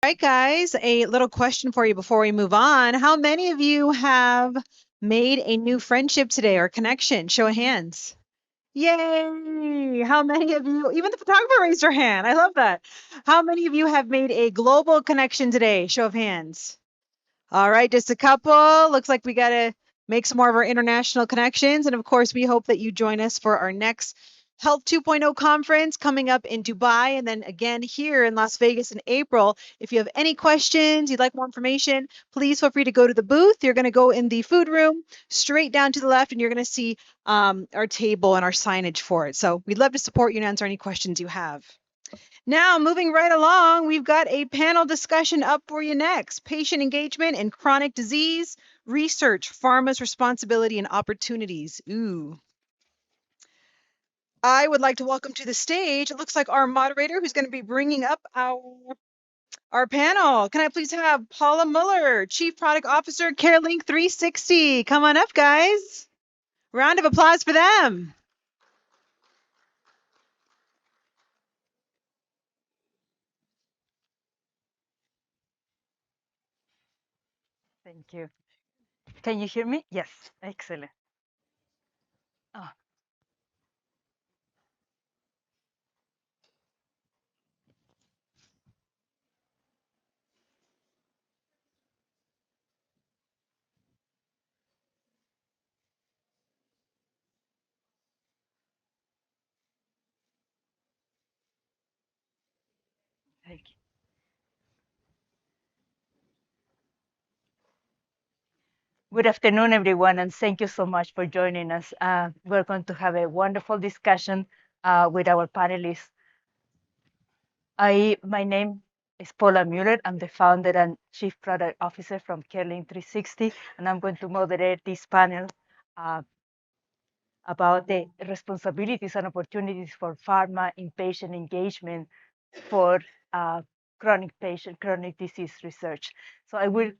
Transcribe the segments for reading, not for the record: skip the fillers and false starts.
All right, guys, a little question for you before we move on. How many of you have made a new friendship today or connection? Show of hands. Yay! How many of you, even the photographer raised her hand. I love that. How many of you have made a global connection today? Show of hands. All right, just a couple. Looks like we got to make some more of our international connections. And of course, we hope that you join us for our next Health 2.0 conference coming up in Dubai and then again here in Las Vegas in April. If you have any questions, you'd like more information, please feel free to go to the booth. You're going to go in the food room straight down to the left, and you're going to see our table and our signage for it. So we'd love to support you and answer any questions you have. Now, moving right along, we've got a panel discussion up for you next. Patient engagement in chronic disease, research, pharma's responsibility and opportunities. Ooh. I would like to welcome to the stage, it looks like our moderator who's going to be bringing up our panel. Can I please have Paula Muller, Chief Product Officer, CareLink 360. Come on up, guys. Round of applause for them. Thank you. Can you hear me? Yes, excellent. Oh, thank you. Good afternoon, everyone, and thank you so much for joining us. We're going to have a wonderful discussion with our panelists. My name is Paula Mueller. I'm the founder and Chief Product Officer from CareLink 360, and I'm going to moderate this panel uh, about the responsibilities and opportunities for pharma in patient engagement for chronic disease research. So I will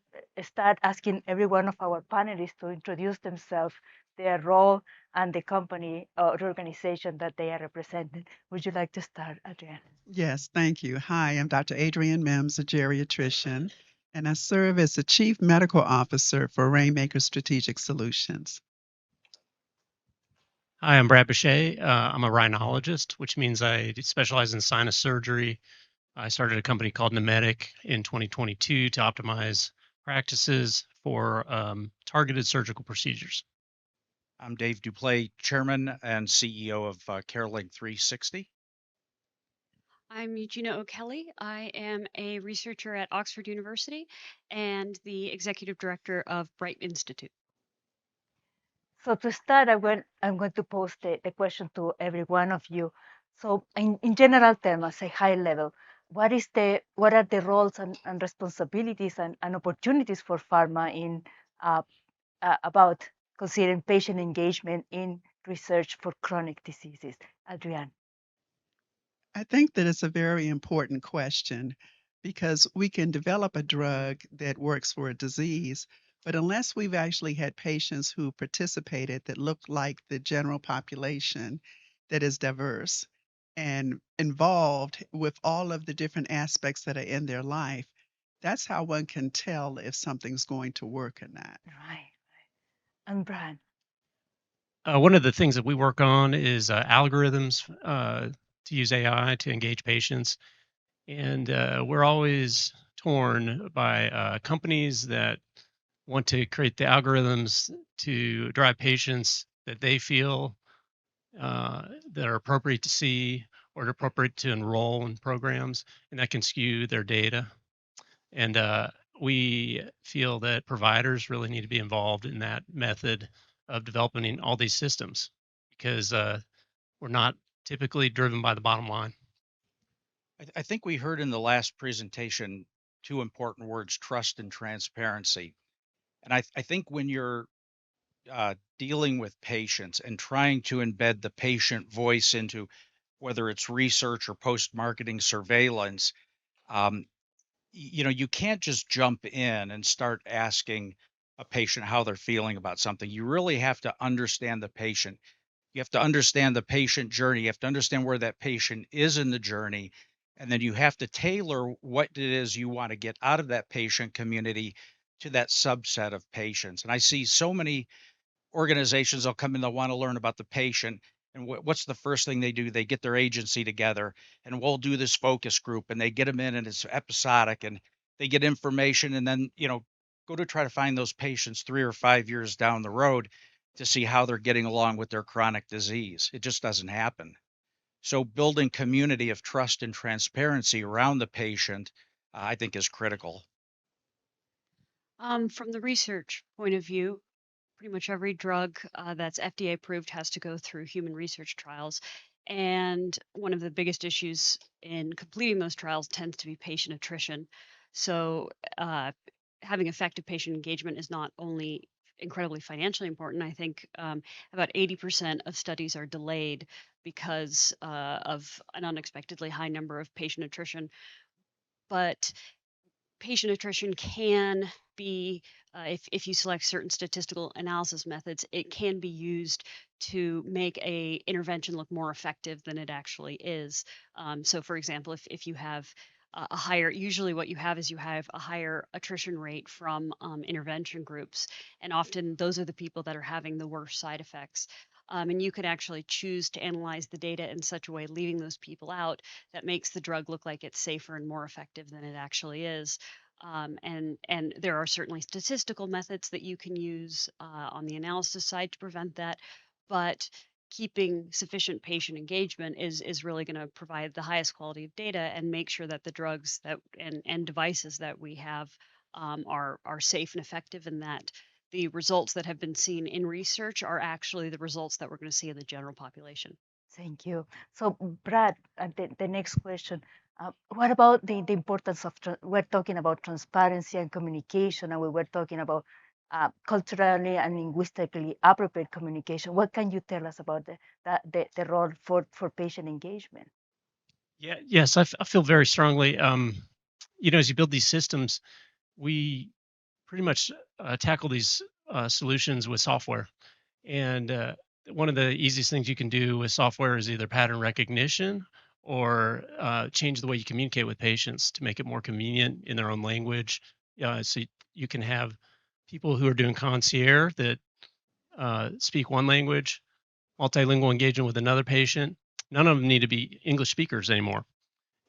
start asking every one of our panelists to introduce themselves, their role, and the company or organization that they are representing. Would you like to start, Adrienne? Yes, thank you. Hi, I'm Dr. Adrienne Mims, a geriatrician, and I serve as the Chief Medical Officer for Rainmaker Strategic Solutions. Hi, I'm Brad Boucher. I'm a rhinologist, which means I specialize in sinus surgery. I started a company called Nemetic in 2022 to optimize practices for targeted surgical procedures. I'm Dave Duplay, Chairman and CEO of CareLink 360. I'm Eugenia O'Kelly. I am a researcher at Oxford University and the executive director of Bright Institute. So to start, I'm going to pose the question to every one of you. So in general terms, as a high level, what are the roles and responsibilities and opportunities for pharma in about considering patient engagement in research for chronic diseases? Adrienne. I think that it's a very important question because we can develop a drug that works for a disease, but unless we've actually had patients who participated that look like the general population that is diverse and involved with all of the different aspects that are in their life, that's how one can tell if something's going to work or not. Right. And Brian. One of the things that we work on is algorithms to use AI to engage patients. And we're always torn by companies that want to create the algorithms to drive patients that they feel that are appropriate to see or appropriate to enroll in programs, and that can skew their data. And we feel that providers really need to be involved in that method of developing all these systems because we're not typically driven by the bottom line. I think we heard in the last presentation two important words: trust and transparency. And I think when you're dealing with patients and trying to embed the patient voice into whether it's research or post-marketing surveillance, um, you can't just jump in and start asking a patient how they're feeling about something. You really have to understand the patient. You have to understand the patient journey. You have to understand where that patient is in the journey And then you have to tailor what it is you want to get out of that patient community to that subset of patients. And I see so many organizations, they'll come in, they'll want to learn about the patient. And what's the first thing they do? They get their agency together and we'll do this focus group, and they get them in and it's episodic and they get information, and then, go to try to find those patients 3 or 5 years down the road to see how they're getting along with their chronic disease. It just doesn't happen. So building community of trust and transparency around the patient, I think is critical. From the research point of view, pretty much every drug that's FDA approved has to go through human research trials. And one of the biggest issues in completing those trials tends to be patient attrition. So, having effective patient engagement is not only incredibly financially important. I think about 80% of studies are delayed because of an unexpectedly high number of patient attrition. But patient attrition can be, if you select certain statistical analysis methods, it can be used to make a intervention look more effective than it actually is. So for example, if you have a higher, usually what you have is you have a higher attrition rate from intervention groups, and often those are the people that are having the worst side effects. And you could actually choose to analyze the data in such a way, leaving those people out, that makes the drug look like it's safer and more effective than it actually is. And there are certainly statistical methods that you can use on the analysis side to prevent that, but keeping sufficient patient engagement is really going to provide the highest quality of data and make sure that the drugs that and devices that we have are safe and effective, and that the results that have been seen in research are actually the results that we're going to see in the general population. Thank you. So, Brad, the next question. What about the importance of, we're talking about transparency and communication, and we were talking about culturally and linguistically appropriate communication. What can you tell us about the role for patient engagement? Yeah, yes, I feel very strongly. As you build these systems, we pretty much tackle these solutions with software. And one of the easiest things you can do with software is either pattern recognition or change the way you communicate with patients to make it more convenient in their own language. So you can have people who are doing concierge that speak one language, multilingual engagement with another patient. None of them need to be English speakers anymore.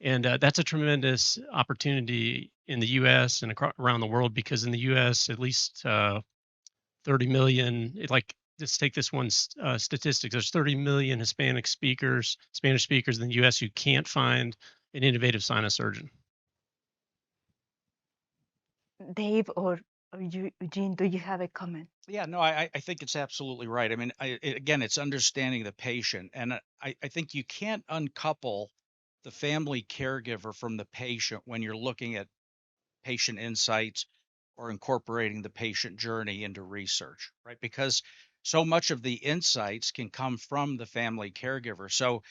And that's a tremendous opportunity in the U.S. and around the world, because in the U.S., at least 30 million, just take this one statistic. There's 30 million Spanish speakers in the U.S. who can't find an innovative sinus surgeon. Dave or Eugene, do you have a comment? Yeah, no, I think it's absolutely right. I mean, again, it's understanding the patient. And I think you can't uncouple the family caregiver from the patient when you're looking at patient insights or incorporating the patient journey into research, right? Because so much of the insights can come from the family caregiver. So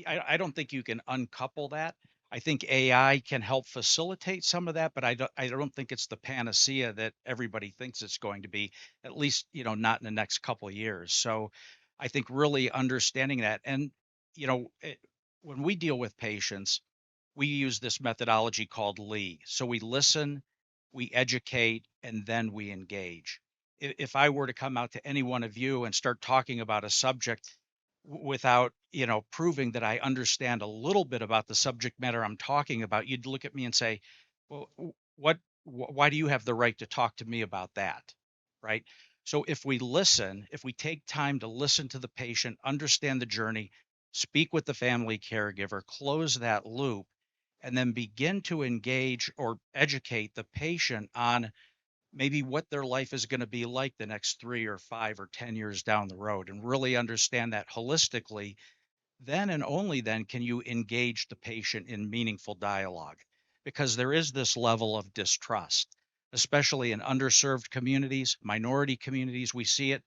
I don't think you can uncouple that. I think AI can help facilitate some of that, but I don't think it's the panacea that everybody thinks it's going to be, at least, not in the next couple of years. So I think really understanding that. And, when we deal with patients, we use this methodology called Lee. So we listen, we educate, and then we engage. If I were to come out to any one of you and start talking about a subject without, proving that I understand a little bit about the subject matter I'm talking about, you'd look at me and say, well, why do you have the right to talk to me about that? Right. So if we listen, if we take time to listen to the patient, understand the journey, speak with the family caregiver, close that loop, and then begin to engage or educate the patient on maybe what their life is going to be like the next 3 or 5 or 10 years down the road, and really understand that holistically, then and only then can you engage the patient in meaningful dialogue. Because there is this level of distrust, especially in underserved communities, minority communities. We see it,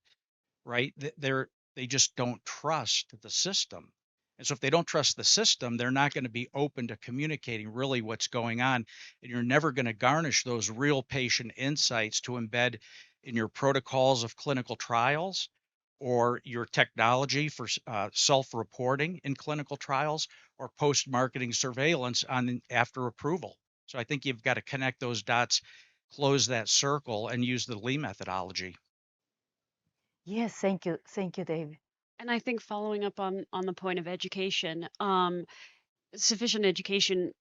right? They just don't trust the system. And so if they don't trust the system, they're not going to be open to communicating really what's going on. And you're never going to garnish those real patient insights to embed in your protocols of clinical trials or your technology for self-reporting in clinical trials, or post-marketing surveillance on after approval. So I think you've got to connect those dots, close that circle, and use the Lee methodology. Yes, thank you, David. And I think following up on the point of education, sufficient education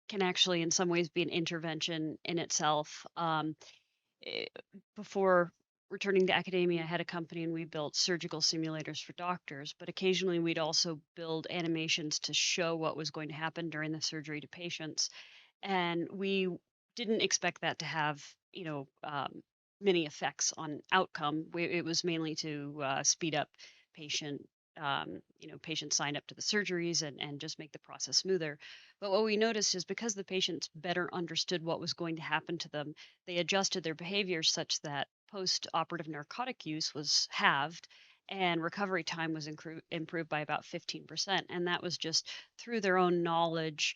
can actually, in some ways, be an intervention in itself. eh, Before returning to academia, I had a company and we built surgical simulators for doctors, but occasionally we'd also build animations to show what was going to happen during the surgery to patients. And we didn't expect that to have, many effects on outcome. It was mainly to speed up patient. Patients signed up to the surgeries and just make the process smoother. But what we noticed is because the patients better understood what was going to happen to them, they adjusted their behaviors such that post-operative narcotic use was halved and recovery time was improved by about 15%. And that was just through their own knowledge.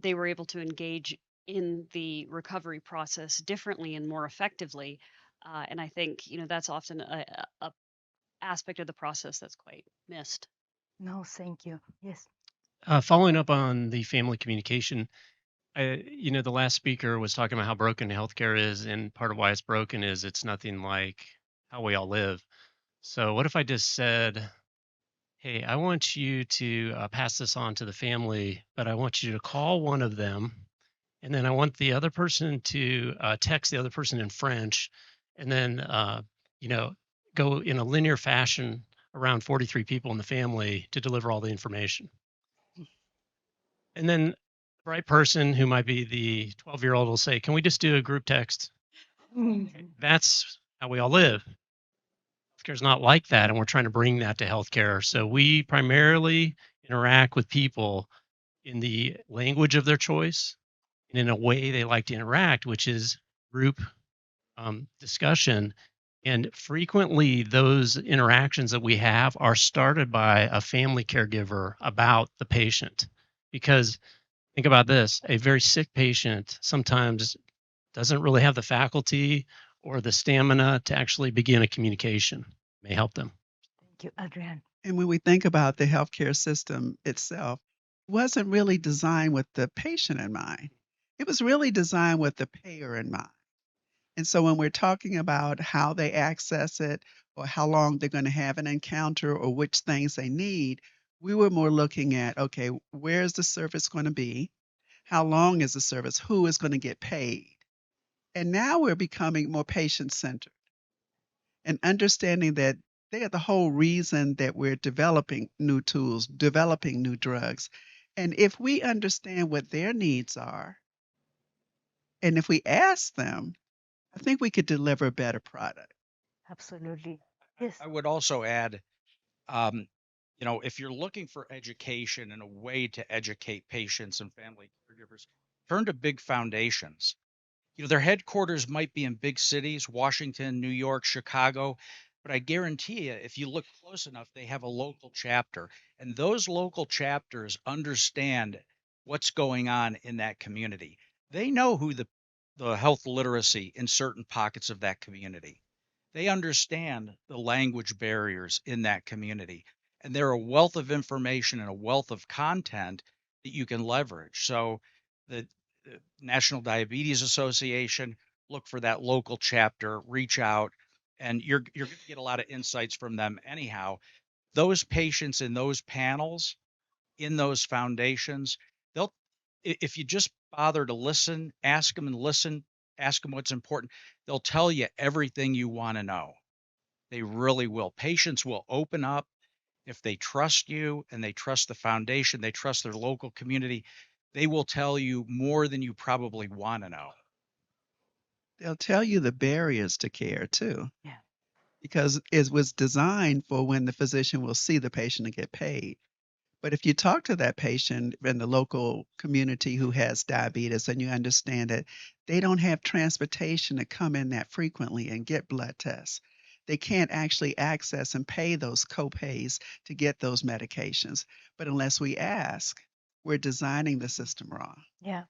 They were able to engage in the recovery process differently and more effectively. And I think, that's often a aspect of the process that's quite missed. No, thank you. Yes. Following up on the family communication, the last speaker was talking about how broken healthcare is, and part of why it's broken is it's nothing like how we all live. So, what if I just said, "Hey, I want you to pass this on to the family, but I want you to call one of them, and then I want the other person to text the other person in French, and then you know, go in a linear fashion around 43 people in the family to deliver all the information." And then the right person who might be the 12-year-old will say, "Can we just do a group text?" That's how we all live. Healthcare is not like that, and we're trying to bring that to healthcare. So we primarily interact with people in the language of their choice and in a way they like to interact, which is group discussion. And frequently, those interactions that we have are started by a family caregiver about the patient. Because think about this, a very sick patient sometimes doesn't really have the faculty or the stamina to actually begin a communication. May help them. Thank you, Adrian. And when we think about the healthcare system itself, it wasn't really designed with the patient in mind. It was really designed with the payer in mind. And so when we're talking about how they access it or how long they're going to have an encounter or which things they need, we were more looking at, okay, where is the service going to be? How long is the service? Who is going to get paid? And now we're becoming more patient centered and understanding that they are the whole reason that we're developing new tools, developing new drugs. And if we understand what their needs are, and if we ask them, I think we could deliver a better product. Absolutely. Yes. I would also add, if you're looking for education and a way to educate patients and family caregivers, turn to big foundations. Their headquarters might be in big cities, Washington, New York, Chicago, but I guarantee you, if you look close enough, they have a local chapter. And those local chapters understand what's going on in that community. They know who the health literacy in certain pockets of that community. They understand the language barriers in that community. And they're a wealth of information and a wealth of content that you can leverage. So the National Diabetes Association, look for that local chapter, reach out, and you're going to get a lot of insights from them anyhow. Those patients in those panels, in those foundations, they'll if you just bother to listen, ask them and listen, ask them what's important, they'll tell you everything you want to know. They really will. Patients will open up if they trust you and they trust the foundation, they trust their local community. They will tell you more than you probably want to know. They'll tell you the barriers to care too, Yeah. because it was designed for when the physician will see the patient and get paid. But if you talk to that patient in the local community who has diabetes and you understand that they don't have transportation to come in that frequently and get blood tests, they can't actually access and pay those copays to get those medications. But unless we ask, we're designing the system wrong. Yeah.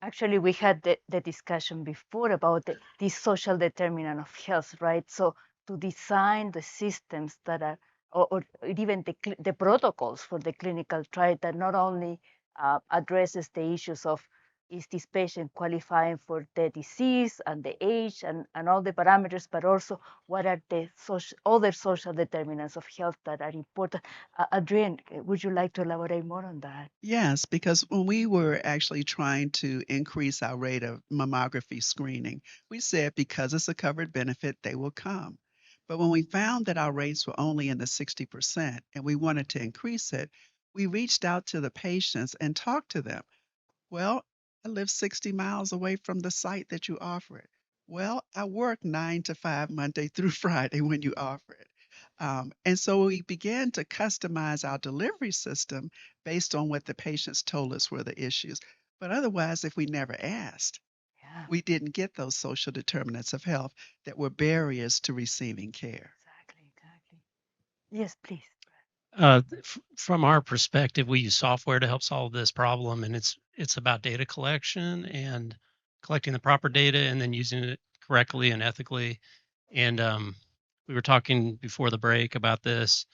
Actually, we had the discussion before about this social determinant of health, right? So to design the systems that are, or even the protocols for the clinical trial that not only addresses the issues of is this patient qualifying for the disease and the age and all the parameters, but also what are the other social determinants of health that are important. Adrienne, would you like to elaborate more on that? Yes, because when we were actually trying to increase our rate of mammography screening, we said because it's a covered benefit, they will come. But when we found that our rates were only in the 60% and we wanted to increase it, we reached out to the patients and talked to them. Well, I live 60 miles away from the site that you offer it. Well, I work 9 to 5 Monday through Friday when you offer it. And so we began to customize our delivery system based on what the patients told us were the issues. But otherwise, if we never asked, Yeah, we didn't get those social determinants of health that were barriers to receiving care. exactly, exactly. Yes, please. From our perspective, we use software to help solve this problem, and it's about data collection and collecting the proper data and then using it correctly and ethically. And we were talking before the break about this.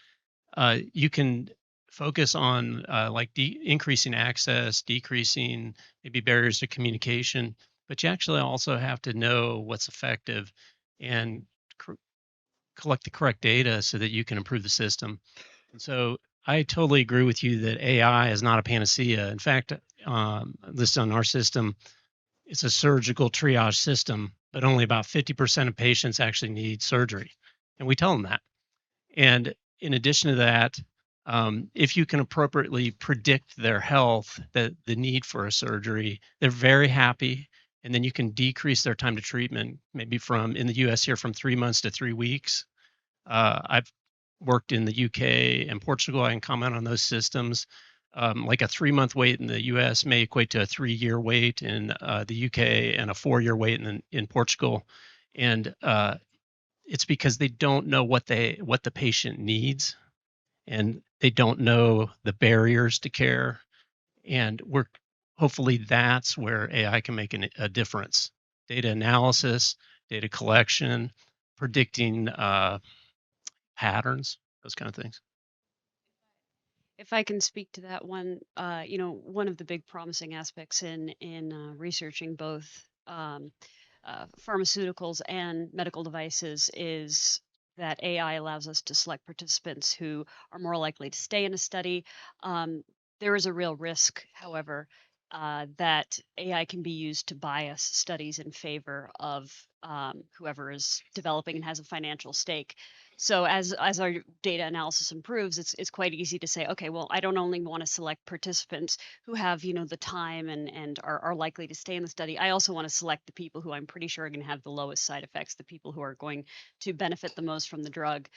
You can focus on like increasing access, decreasing maybe barriers to communication, but you actually also have to know what's effective and collect the correct data so that you can improve the system. And so I totally agree with you that AI is not a panacea. In fact, listed on our system, it's a surgical triage system, but only about 50% of patients actually need surgery. And we tell them that. And in addition to that, if you can appropriately predict their health, the need for a surgery, they're very happy. And then you can decrease their time to treatment, maybe from in the US here from 3 months to 3 weeks. I've worked in the UK and Portugal. I can comment on those systems. Like a 3 month wait in the US may equate to a 3 year wait in the UK and a 4 year wait in Portugal. And it's because they don't know what the patient needs, and they don't know the barriers to care. And we're hopefully that's where AI can make a difference. Data analysis, data collection, predicting patterns, those kind of things. If I can speak to that one, one of the big promising aspects in researching both pharmaceuticals and medical devices is that AI allows us to select participants who are more likely to stay in a study. Um, there is a real risk, however, that AI can be used to bias studies in favor of whoever is developing and has a financial stake. So as our data analysis improves, it's quite easy to say, okay, well, I don't only want to select participants who have, the time and are likely to stay in the study. I also want to select the people who I'm pretty sure are going to have the lowest side effects, the people who are going to benefit the most from the drug.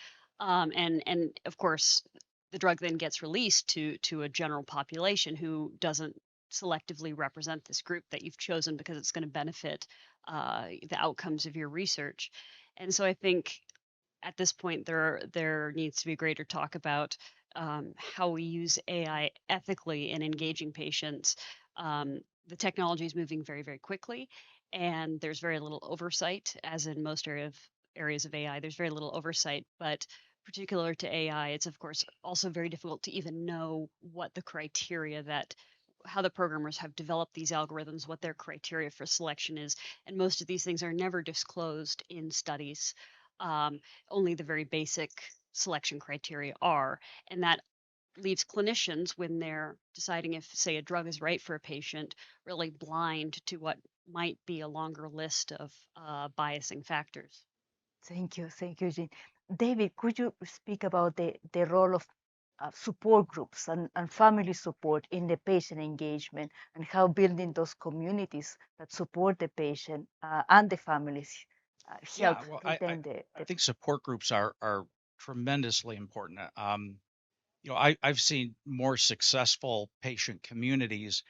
And of course, the drug then gets released to a general population who doesn't selectively represent this group that you've chosen because it's going to benefit the outcomes of your research. And so I think at this point there needs to be greater talk about how we use AI ethically in engaging patients. The technology is moving very, very quickly, and there's very little oversight, as in most areas of AI. There's very little oversight, but particular to AI, it's of course also very difficult to even know what the criteria that how the programmers have developed these algorithms, what their criteria for selection is, and most of these things are never disclosed in studies. Um, Only the very basic selection criteria are, and that leaves clinicians when they're deciding if, say, a drug is right for a patient, really blind to what might be a longer list of biasing factors. Thank you, Jean. David, could you speak about the role of support groups and family support in the patient engagement and how building those communities that support the patient and the families help Yeah, well, retain I think support groups are tremendously important. I've seen more successful patient communities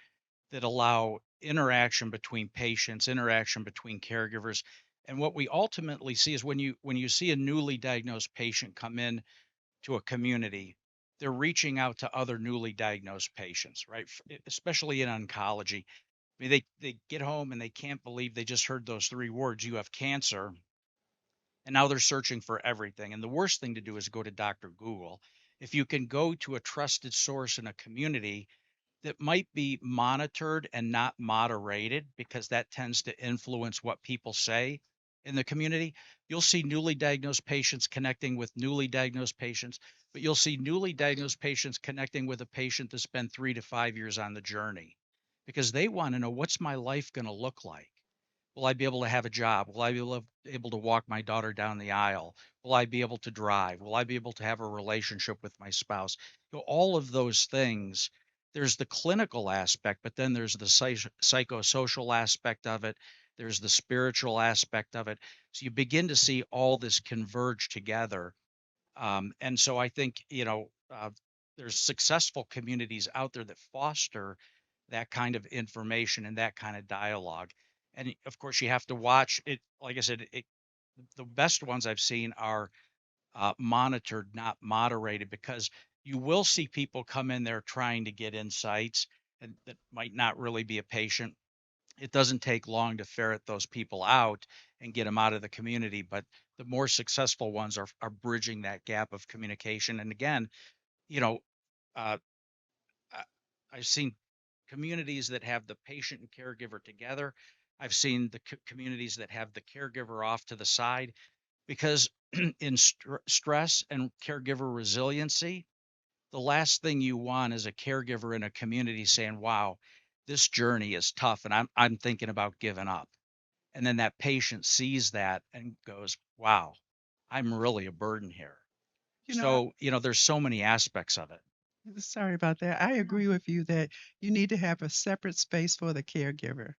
that allow interaction between patients, interaction between caregivers. And what we ultimately see is when you see a newly diagnosed patient come in to a community, they're reaching out to other newly diagnosed patients, right? Especially in oncology. I mean, they get home and they can't believe they just heard those three words, you have cancer. And now they're searching for everything. And the worst thing to do is go to Dr. Google. If you can go to a trusted source in a community that might be monitored and not moderated, because that tends to influence what people say in the community. You'll see newly diagnosed patients connecting with newly diagnosed patients, but you'll see newly diagnosed patients connecting with a patient that's been 3 to 5 years on the journey, because they want to know, what's my life going to look like? Will I be able to have a job? Will I be able to walk my daughter down the aisle? Will I be able to drive? Will I be able to have a relationship with my spouse? All of those things. There's the clinical aspect, but then there's the psychosocial aspect of it. There's the spiritual aspect of it. So you begin to see all this converge together. And so I think, there's successful communities out there that foster that kind of information and that kind of dialogue. And of course, you have to watch it. Like I said, the best ones I've seen are monitored, not moderated, because you will see people come in there trying to get insights and that might not really be a patient. It doesn't take long to ferret those people out and get them out of the community. But the more successful ones are bridging that gap of communication. And again, you know, uh, I- I've seen communities that have the patient and caregiver together. I've seen the communities that have the caregiver off to the side, because in stress and caregiver resiliency, the last thing you want is a caregiver in a community saying, "Wow, this journey is tough and I'm thinking about giving up." And then that patient sees that and goes, "Wow, I'm really a burden here." You know, So, there's so many aspects of it. sorry about that. I agree with you that you need to have a separate space for the caregiver.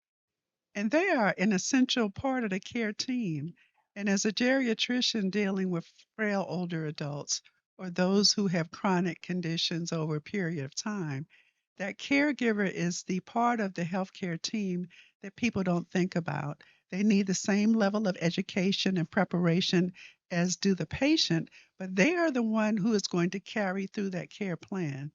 And they are an essential part of the care team. And as a geriatrician dealing with frail older adults or those who have chronic conditions over a period of time, that caregiver is the part of the healthcare team that people don't think about. They need the same level of education and preparation as do the patient, but they are the one who is going to carry through that care plan.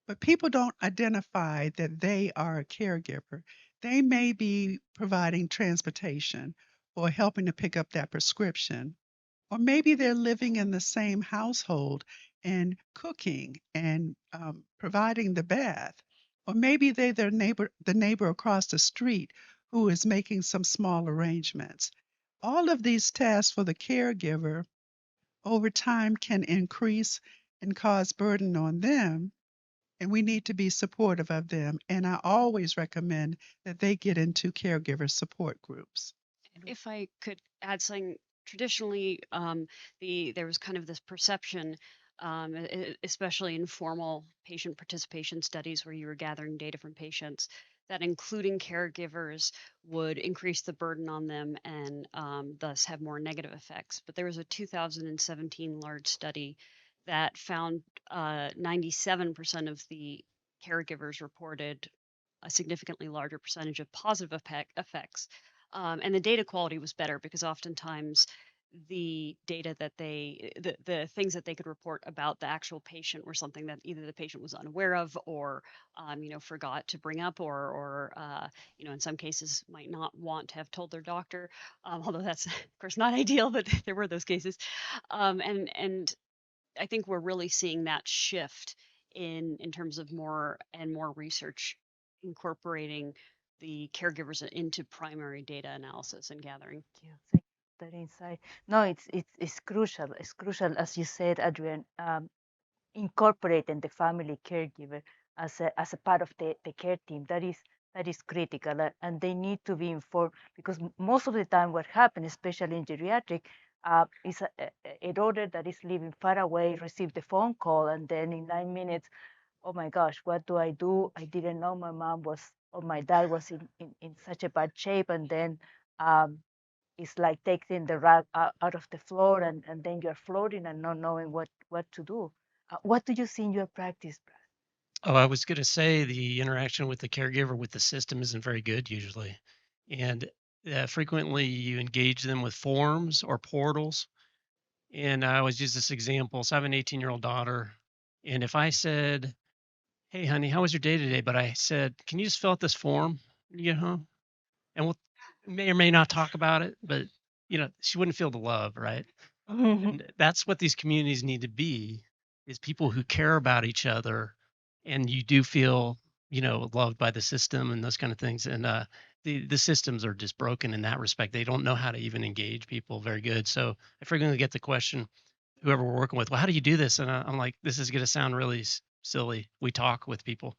But people don't identify that they are a caregiver. They may be providing transportation or helping to pick up that prescription, or maybe they're living in the same household and cooking and providing the bath, or maybe they're the neighbor across the street who is making some small arrangements. All of these tasks for the caregiver over time can increase and cause burden on them, and we need to be supportive of them. And I always recommend that they get into caregiver support groups. If I could add something, traditionally, there was kind of this perception, especially in formal patient participation studies where you were gathering data from patients, that including caregivers would increase the burden on them and thus have more negative effects. But there was a 2017 large study that found 97% of the caregivers reported a significantly larger percentage of positive effects. And the data quality was better because oftentimes the data that the things that they could report about the actual patient were something that either the patient was unaware of or, forgot to bring up or in some cases might not want to have told their doctor, although that's of course not ideal, but there were those cases. And I think we're really seeing that shift in terms of more and more research incorporating the caregivers into primary data analysis and gathering. Thank you. Thank you for that insight. No, it's crucial. It's crucial, as you said, Adrian, incorporating the family caregiver as a part of the care team. That is critical, and they need to be informed, because most of the time what happens, especially in geriatric, is a daughter that is living far away receive the phone call, and then in 9 minutes, oh my gosh, what do I do? I didn't know my mom was or my dad was in such a bad shape, and then um, it's like taking the rug out of the floor, and then you're floating and not knowing what to do. What do you see in your practice, Brad? Oh, I was going to say the interaction with the caregiver with the system isn't very good usually. And frequently you engage them with forms or portals. And I always use this example. So I have an 18-year-old daughter. And if I said, "Hey, honey, how was your day today?" But I said, "Can you just fill out this form when you get home?" And we'll may or may not talk about it, but she wouldn't feel the love, right? Mhm. And that's what these communities need to be, is people who care about each other, and you do feel, loved by the system and those kind of things. And the systems are just broken in that respect. They don't know how to even engage people very good. So I frequently get the question, whoever we're working with, well, how do you do this? And I'm like, this is going to sound really silly. We talk with people.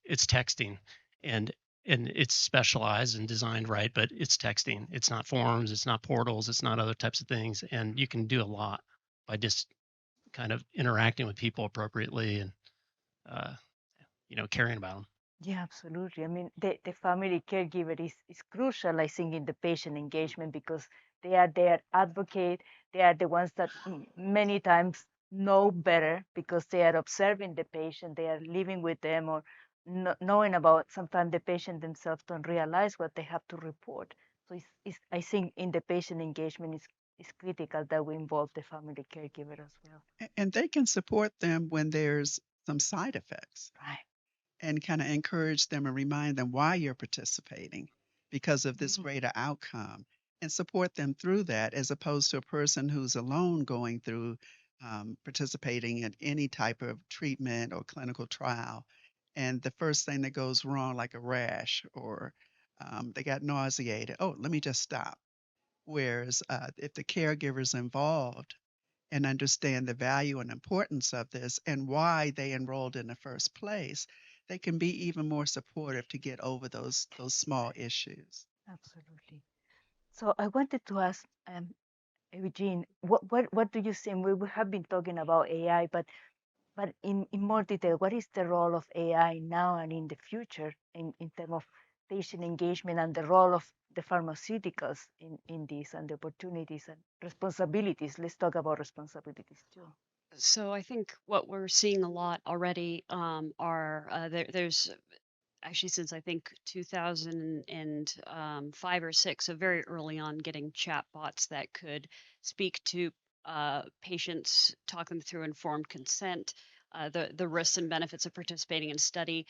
It's texting, and it's specialized and designed right, but it's texting. It's not forms, it's not portals, it's not other types of things, and you can do a lot by just kind of interacting with people appropriately and uh, caring about them. Yeah, absolutely. I mean, the family caregiver is crucial, I think, in the patient engagement because they are their advocate. They are the ones that many times know better because they are observing the patient, they are living with them or knowing about. Sometimes the patient themselves don't realize what they have to report. So I think in the patient engagement, it's critical that we involve the family caregiver as well. And they can support them when there's some side effects, Right. and kind of encourage them and remind them why you're participating because of this Mhm. greater outcome, and support them through that, as opposed to a person who's alone going through participating in any type of treatment or clinical trial. And the first thing that goes wrong, like a rash or they got nauseated, oh, let me just stop. Whereas if the caregiver's involved and understand the value and importance of this and why they enrolled in the first place, they can be even more supportive to get over those small issues. Absolutely. So I wanted to ask Eugene, what do you think? We have been talking about AI, but in more detail, what is the role of AI now and in the future in terms of patient engagement and the role of the pharmaceuticals in this and the opportunities and responsibilities? Let's talk about responsibilities too. So I think what we're seeing a lot already are there's actually since I think 2005 or six, so very early on, getting chatbots that could speak to patients, talk them through informed consent, the risks and benefits of participating in a study.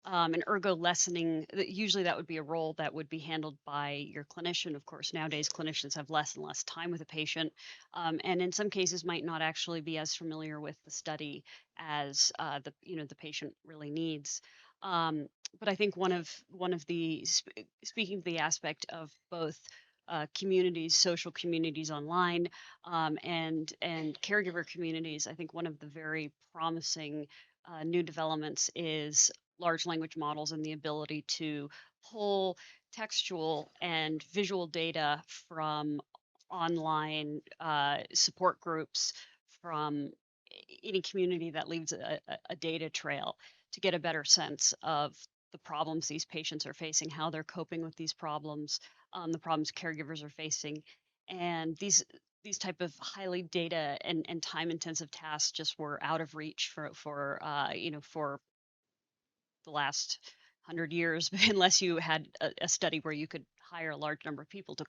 And ergo lessening, usually that would be a role that would be handled by your clinician. Of course, nowadays clinicians have less and less time with a patient, and in some cases might not actually be as familiar with the study as the patient really needs. Um, but I think one of the speaking to the aspect of both communities, social communities online, and caregiver communities, I think one of the very promising new developments is large language models and the ability to pull textual and visual data from online support groups, from any community that leaves a data trail, to get a better sense of the problems these patients are facing, how they're coping with these problems, the problems caregivers are facing, and these type of highly data and time intensive tasks just were out of reach for the last 100 years, unless you had a study where you could hire a large number of people to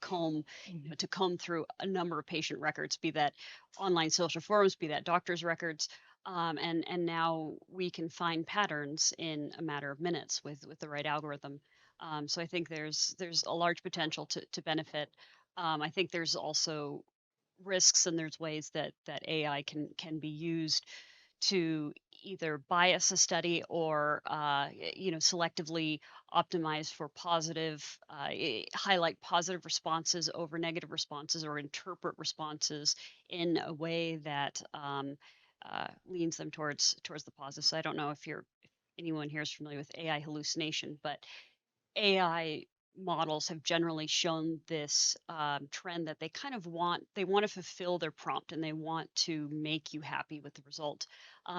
Mhm. comb through a number of patient records, be that online social forums, be that doctors' records. And now we can find patterns in a matter of minutes with the right algorithm. So I think there's a large potential to benefit. I think there's also risks, and there's ways that AI can be used to either bias a study or selectively optimize for highlight positive responses over negative responses, or interpret responses in a way that leans them towards the positive. So I don't know if anyone here is familiar with AI hallucination, but AI models have generally shown this trend that they want to fulfill their prompt, and they want to make you happy with the result,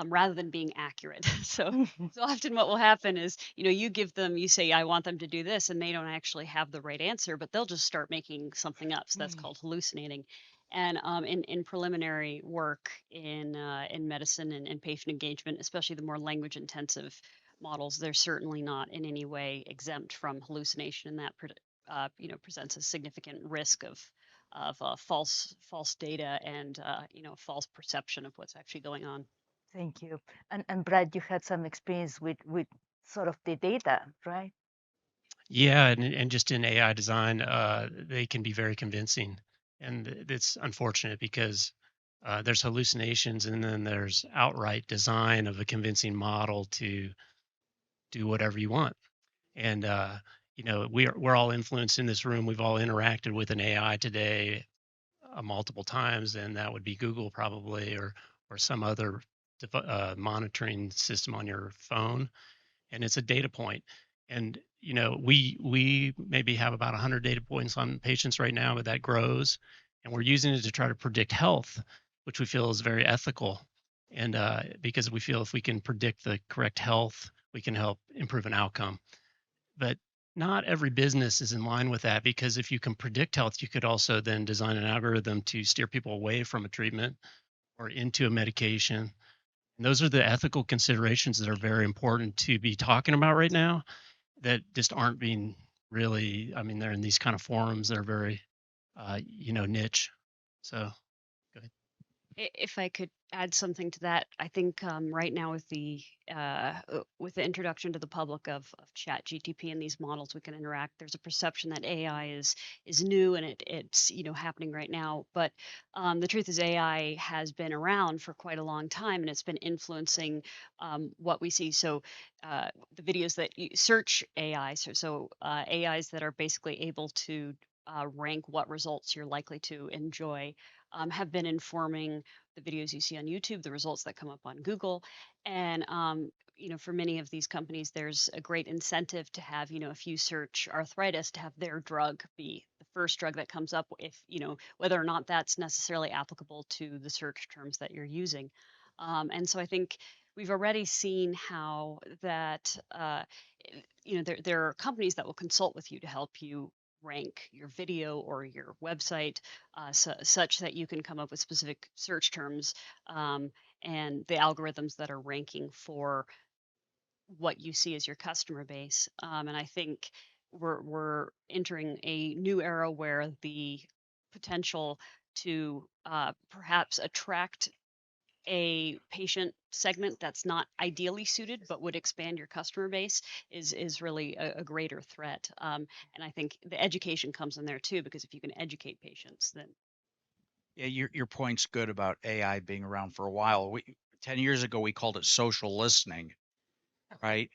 rather than being accurate. So often what will happen is, you say, I want them to do this, and they don't actually have the right answer, but they'll just start making something up. So that's Mm. called hallucinating. And in preliminary work in medicine and patient engagement, especially the more language intensive models, they're certainly not in any way exempt from hallucination, and that presents a significant risk of false data and false perception of what's actually going on. Thank you. And Brad, you had some experience with sort of the data, right? Yeah, and just in AI design, they can be very convincing, and it's unfortunate because there's hallucinations, and then there's outright design of a convincing model to do whatever you want. And we're all influenced in this room. We've all interacted with an AI today multiple times, and that would be Google probably, or some other monitoring system on your phone, and it's a data point. And we maybe have about 100 data points on patients right now, but that grows, and we're using it to try to predict health, which we feel is very ethical. And because we feel if we can predict the correct health, we can help improve an outcome. But not every business is in line with that, because if you can predict health, you could also then design an algorithm to steer people away from a treatment or into a medication. And those are the ethical considerations that are very important to be talking about right now, that just aren't being really, I mean, they're in these kind of forums that are very, niche. So, go ahead. If I could add something to that, I think right now with the introduction to the public of Chat GTP and these models we can interact, there's a perception that AI is new and it's happening right now. But the truth is AI has been around for quite a long time and it's been influencing what we see. So the videos that you search AI, so AIs that are basically able to rank what results you're likely to enjoy have been informing the videos you see on YouTube, the results that come up on Google. And, for many of these companies, there's a great incentive to have, if you search arthritis, to have their drug be the first drug that comes up, if, whether or not that's necessarily applicable to the search terms that you're using. And so I think we've already seen how that, there are companies that will consult with you to help you rank your video or your website such that you can come up with specific search terms um, and the algorithms that are ranking for what you see as your customer base. And I think we're entering a new era where the potential to perhaps attract a patient segment that's not ideally suited but would expand your customer base is really a greater threat. And I think the education comes in there too, because if you can educate patients, then Yeah, your point's good about AI being around for a while. 10 years ago we called it social listening, right?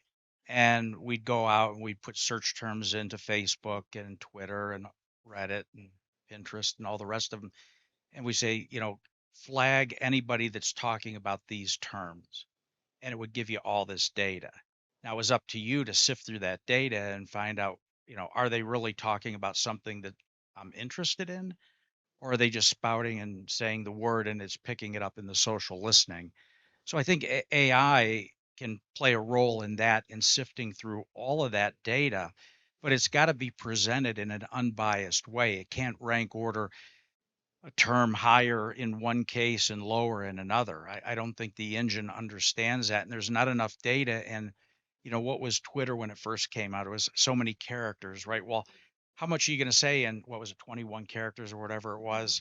And we'd go out and we'd put search terms into Facebook and Twitter and Reddit and Pinterest and all the rest of them. And we say, flag anybody that's talking about these terms. And it would give you all this data. Now it was up to you to sift through that data and find out, are they really talking about something that I'm interested in? Or are they just spouting and saying the word and it's picking it up in the social listening? So I think AI can play a role in that, in sifting through all of that data, but it's got to be presented in an unbiased way. It can't rank order a term higher in one case and lower in another. I don't think the engine understands that, and there's not enough data. And what was Twitter when it first came out? It was so many characters, right? Well, how much are you going to say in, what was it, 21 characters or whatever it was?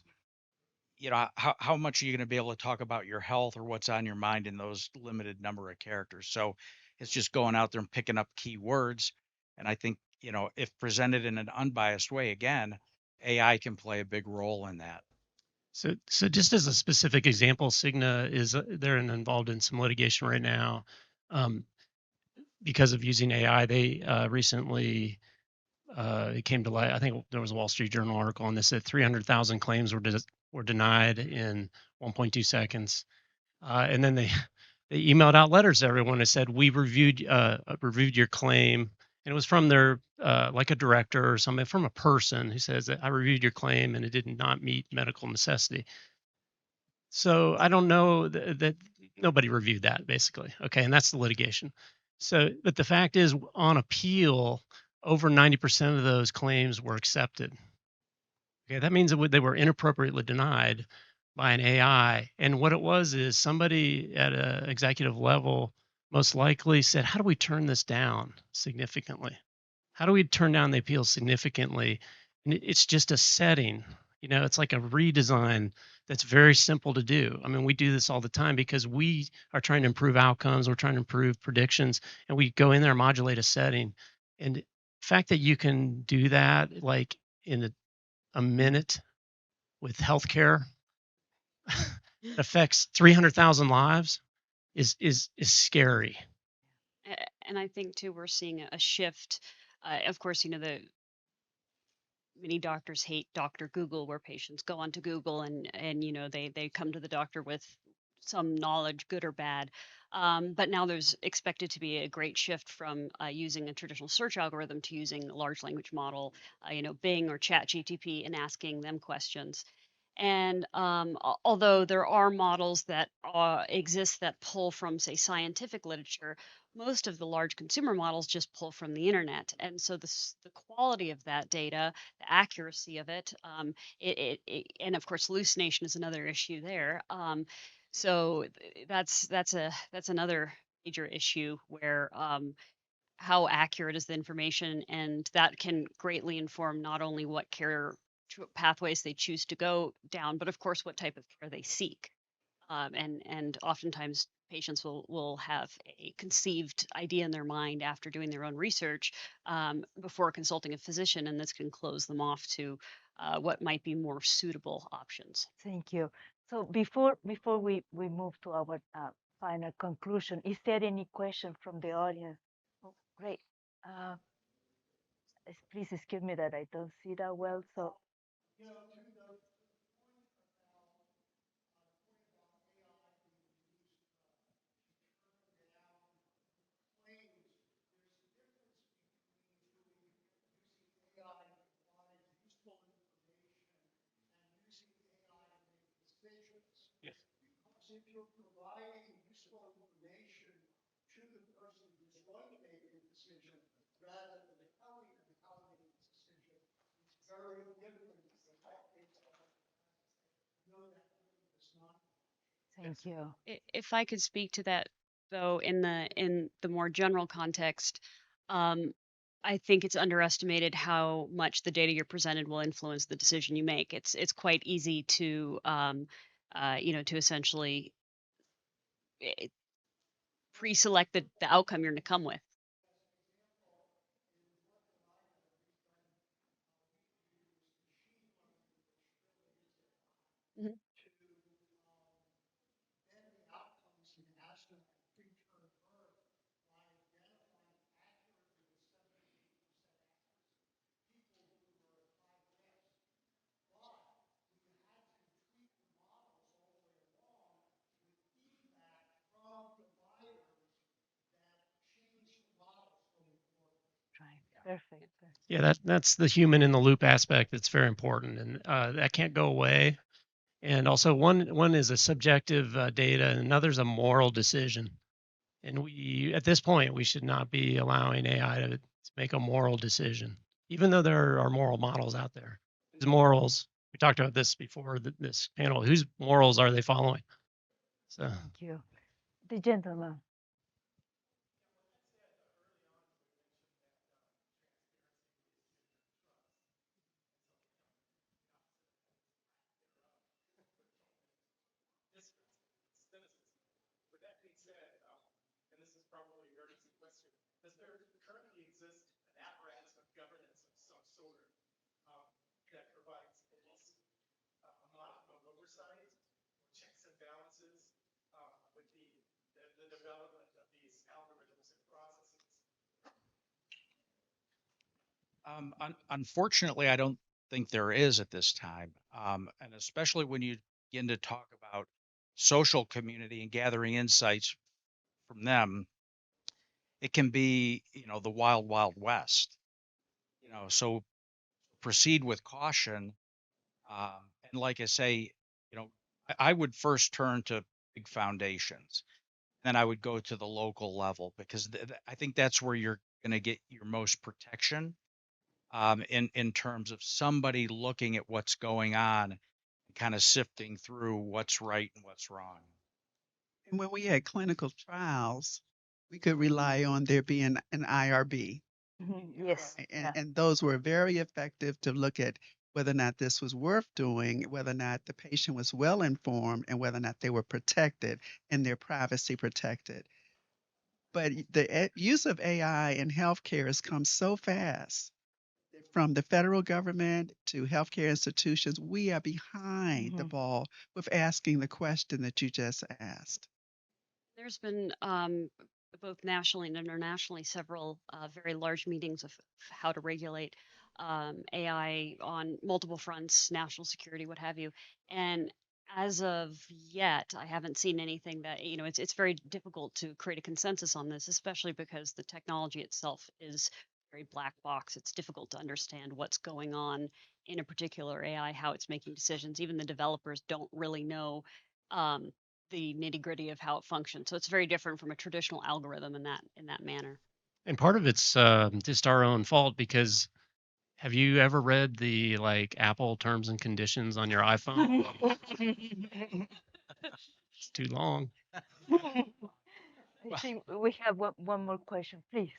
How much are you going to be able to talk about your health or what's on your mind in those limited number of characters? So it's just going out there and picking up keywords. And I think, if presented in an unbiased way, again, AI can play a big role in that. So just as a specific example, Cigna is they're involved in some litigation right now um, because of using AI. They recently it came to light. I think there was a Wall Street Journal article on this that 300,000 claims were denied in 1.2 seconds, and then they emailed out letters to everyone that said we reviewed your claim, and it was from their like a director or something, from a person who says that I reviewed your claim and it did not meet medical necessity. So I don't know that nobody reviewed that, basically. Okay, and that's the litigation. So, but the fact is, on appeal, over 90% of those claims were accepted. Okay, that means that they were inappropriately denied by an AI. And what it was is somebody at an executive level most likely said, "How do we turn this down significantly? How do we turn down the appeal significantly?" And it's just a setting. It's like a redesign that's very simple to do. I mean, we do this all the time because we are trying to improve outcomes, we're trying to improve predictions, and we go in there and modulate a setting. And fact that you can do that like in a minute with healthcare that affects 300,000 lives is scary. And I think too, we're seeing a shift. Of course, the many doctors hate Dr. Google, where patients go onto Google and they come to the doctor with some knowledge, good or bad. But now there's expected to be a great shift from using a traditional search algorithm to using a large language model, Bing or ChatGTP, and asking them questions. And although there are models that exist that pull from, say, scientific literature, most of the large consumer models just pull from the internet. And so the quality of that data, the accuracy of it, and of course, hallucination is another issue there. So that's another major issue where how accurate is the information, and that can greatly inform not only what care pathways they choose to go down, but of course what type of care they seek. And oftentimes patients will have a conceived idea in their mind after doing their own research before consulting a physician, and this can close them off to what might be more suitable options. Thank you. So before we move to our final conclusion, is there any question from the audience? Oh, great. Uh, please excuse me that I don't see that well. So thank you. If I could speak to that though, in the more general context, um, I think it's underestimated how much the data you're presented will influence the decision you make. It's quite easy to to essentially eh, pre-select the outcome you're going to come with. Mhm. Right. Perfect. Yeah, that's the human in the loop aspect that's very important, and that can't go away. And also, one is a subjective data, and another's a moral decision. And we, at this point, we should not be allowing AI to make a moral decision, even though there are moral models out there. Whose morals? We talked about this before this panel. Whose morals are they following? So. Thank you. The gentleman. Unfortunately, I don't think there is at this time. And especially when you begin to talk about social community and gathering insights from them, it can be, the wild, wild west. So proceed with caution. And like I say, I would first turn to big foundations. Then I would go to the local level because I think that's where you're going to get your most protection in terms of somebody looking at what's going on and kind of sifting through what's right and what's wrong. And when we had clinical trials, we could rely on there being an IRB. Yes. And, Yeah. and those were very effective to look at whether or not this was worth doing, whether or not the patient was well informed, and whether or not they were protected and their privacy protected. But the use of AI in healthcare has come so fast. From the federal government to healthcare institutions, we are behind the Mhm. ball with asking the question that you just asked. There's been both nationally and internationally several very large meetings of how to regulate AI on multiple fronts, national security, what have you. And as of yet, I haven't seen anything that, it's very difficult to create a consensus on this, especially because the technology itself is very black box. It's difficult to understand what's going on in a particular AI, how it's making decisions. Even the developers don't really know. Um, the nitty gritty of how it functions. So it's very different from a traditional algorithm in that manner. And part of it's just our own fault because have you ever read the like Apple terms and conditions on your iPhone? It's too long. I think we have one more question, please.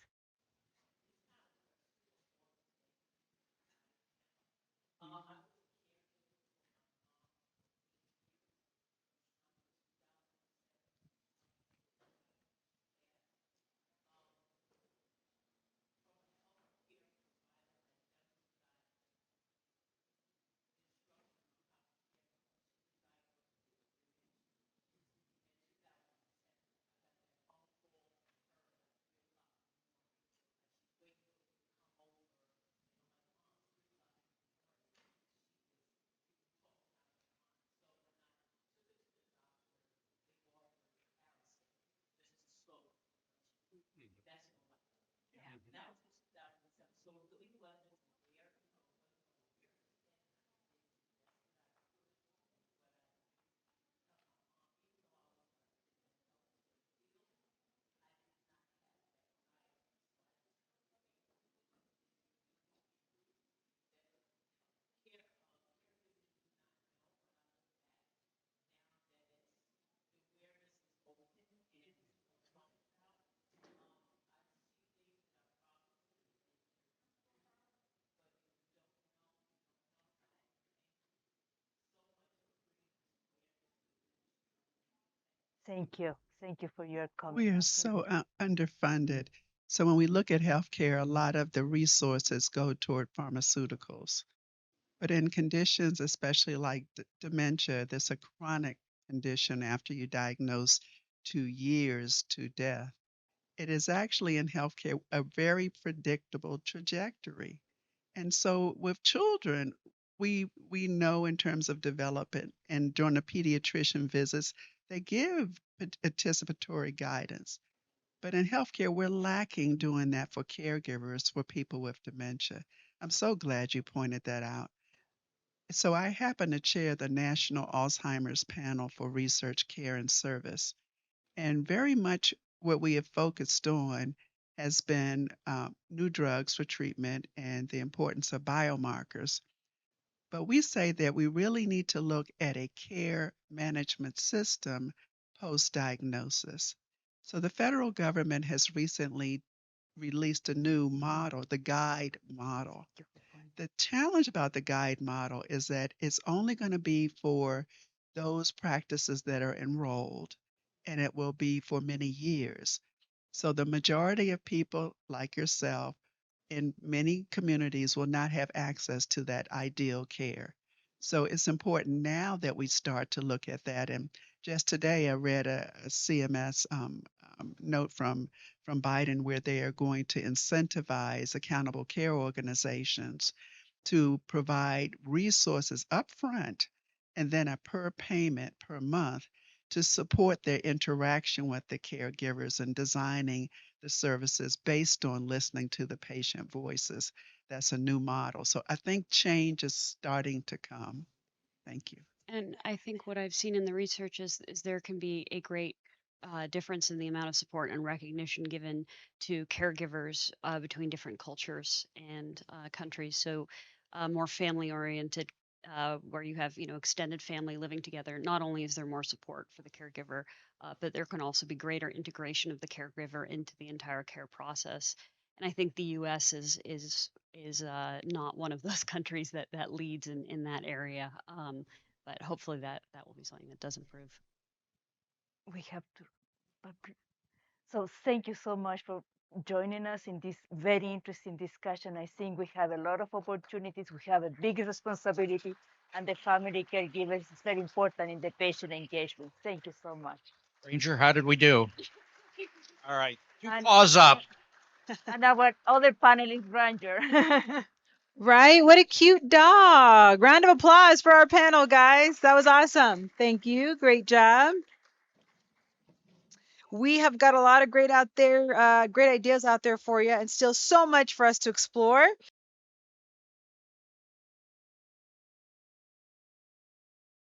Thank you. Thank you for your comment. We are so Absolutely. underfunded. So when we look at healthcare, a lot of the resources go toward pharmaceuticals. But in conditions, especially like dementia, that's a chronic condition after you diagnose 2 years to death. It is actually in healthcare a very predictable trajectory. And so with children, we know in terms of development and during the pediatrician visits, they give anticipatory guidance. But in healthcare, we're lacking doing that for caregivers for people with dementia. I'm so glad you pointed that out. So I happen to chair the National Alzheimer's Panel for Research, Care, and Service. And very much what we have focused on has been new drugs for treatment and the importance of biomarkers. But we say that we really need to look at a care management system post diagnosis. So the federal government has recently released a new model, the GUIDE model. The challenge about the GUIDE model is that it's only going to be for those practices that are enrolled, and it will be for many years. So the majority of people like yourself in many communities will not have access to that ideal care. So it's important now that we start to look at that. And just today, I read a CMS note from Biden where they are going to incentivize accountable care organizations to provide resources upfront and then a per payment per month to support their interaction with the caregivers and designing the services based on listening to the patient voices. That's a new model. So I think change is starting to come. Thank you. And I think what I've seen in the research is there can be a great difference in the amount of support and recognition given to caregivers between different cultures and countries. So more family oriented, where you have extended family living together. Not only is there more support for the caregiver, but there can also be greater integration of the caregiver into the entire care process. And I think the U.S. is not one of those countries that leads in that area. But hopefully that will be something that does improve. We have to. But So thank you so much for joining us in this very interesting discussion. I think we have a lot of opportunities. We have a big responsibility, and the family caregivers is very important in the patient engagement. Thank you so much. Ranger, how did we do? All right. Two And, paws up. and our other panelist, Ranger. Right? What a cute dog. Round of applause for our panel, guys. That was awesome. Thank you. Great job. We have got a lot of great ideas out there for you, and still so much for us to explore.